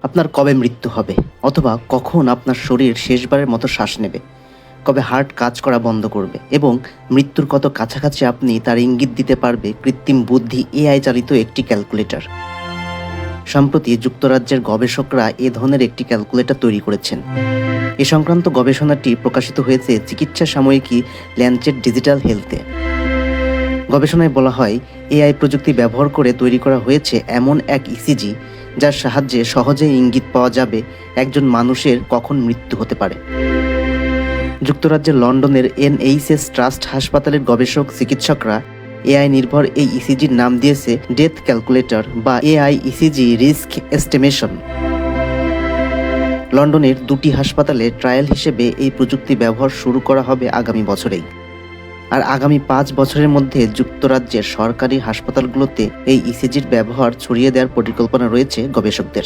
আপনার কবে মৃত্যু হবে, অথবা কখন আপনার শরীর শেষবারের মতো শ্বাস নেবে, কবে হার্ট কাজ করা বন্ধ করবে এবং মৃত্যুর কত কাছাকাছি আপনি তার ইঙ্গিত দিতে পারবে কৃত্রিম বুদ্ধি এআই চালিত একটি ক্যালকুলেটর। সম্প্রতি যুক্তরাজ্যের গবেষকরা এ ধরনের একটি ক্যালকুলেটর তৈরি করেছেন। এ সংক্রান্ত গবেষণাটি প্রকাশিত হয়েছে চিকিৎসা সাময়িকী ল্যান্সেট ডিজিটাল হেলথে। গবেষণায় বলা হয়, এআই প্রযুক্তি ব্যবহার করে তৈরি করা হয়েছে এমন এক ইসিজি যার সাহায্যে সহজে ইঙ্গিত পাওয়া যাবে একজন মানুষের কখন মৃত্যু হতে পারে। যুক্তরাজ্যের লন্ডনের NHS ট্রাস্ট হাসপাতালের গবেষক চিকিৎসকরা এআই নির্ভর এই ইসিজির নাম দিয়েছে ডেথ ক্যালকুলেটর বা এআই ইসিজি রিস্ক এস্টিমেশন। লন্ডনের 2টি হাসপাতালে ট্রায়াল হিসেবে এই প্রযুক্তি ব্যবহার শুরু করা হবে আগামী বছরেই। আর আগামী 5 বছরের মধ্যে যুক্তরাজ্যের সরকারি হাসপাতালগুলোতে এই ইসিজির ব্যবহার ছড়িয়ে দেওয়ার পরিকল্পনা রয়েছে গবেষকদের।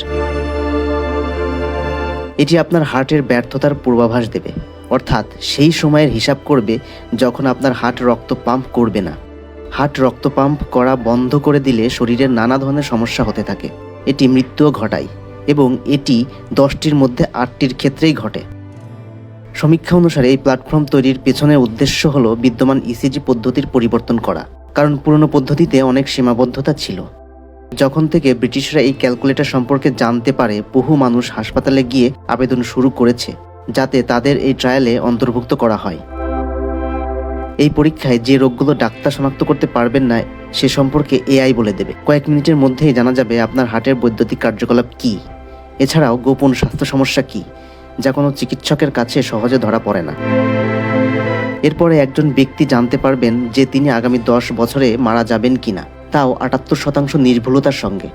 এটি আপনার হার্টের ব্যর্থতার পূর্বাভাস দেবে, অর্থাৎ সেই সময়ের হিসাব করবে যখন আপনার হার্ট রক্ত পাম্প করবে না। হার্ট রক্ত পাম্প করা বন্ধ করে দিলে শরীরের নানা ধরনের সমস্যা হতে থাকে। এটি মৃত্যুও ঘটায় এবং এটি 10টির মধ্যে 8টির ক্ষেত্রেই ঘটে। সমীক্ষা অনুসারে এই প্ল্যাটফর্ম তৈরির পেছনের উদ্দেশ্য হলো বিদ্যমান ইসিজি পদ্ধতির পরিবর্তন করা, কারণ পুরনো পদ্ধতিতে অনেক সীমাবদ্ধতা ছিল। যখন থেকে ব্রিটিশরা এই ক্যালকুলেটর সম্পর্কে জানতে পারে, বহু মানুষ হাসপাতালে গিয়ে আবেদন শুরু করেছে যাতে তাদের এই ট্রায়ালে অন্তর্ভুক্ত করা হয়। এই পরীক্ষায় যে রোগগুলো ডাক্তার শনাক্ত করতে পারবেন না সে সম্পর্কে এআই বলে দেবে। কয়েক মিনিটের মধ্যেই জানা যাবে আপনার হার্টের বৈদ্যুতিক কার্যকলাপ কী, এছাড়াও গোপন স্বাস্থ্য সমস্যা কী যা কোনো চিকিৎসকের কাছে সহজে ধরা পড়ে না। এরপরে একজন ব্যক্তি জানতে পারবেন যে তিনি আগামী 10 বছরে মারা যাবেন কিনা, তাও 78% নির্ভুলতার সঙ্গে।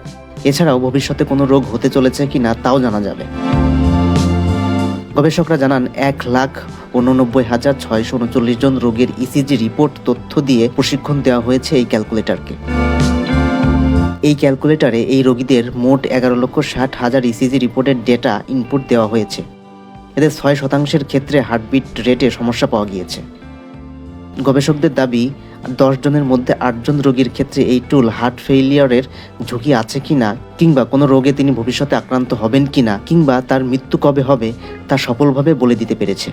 এছাড়াও ভবিষ্যতে কোনো রোগ হতে চলেছে কিনা তাও জানা যাবে। গবেষকরা জানান 1,89,639 জন রোগীর ইসিজি রিপোর্ট তথ্য দিয়ে প্রশিক্ষণ দেওয়া হয়েছে এই ক্যালকুলেটরকে। এই ক্যালকুলেটরে এই রোগীদের মোট 11,60,000 ইসিজি রিপোর্টের ডেটা ইনপুট দেওয়া হয়েছে। এতে 6% ক্ষেত্রে হার্টবিট রেটে সমস্যা পাওয়া গিয়েছে। গবেষকদের দাবি, 10 জনের মধ্যে 8 জন রোগীর ক্ষেত্রে এই টুল হার্ট ফেইলিয়ারের ঝুঁকি আছে কিনা, কিংবা কোনো রোগে তিনি ভবিষ্যতে আক্রান্ত হবেন কিনা, কিংবা তার মৃত্যু কবে হবে তা সফলভাবে বলে দিতে পেরেছে।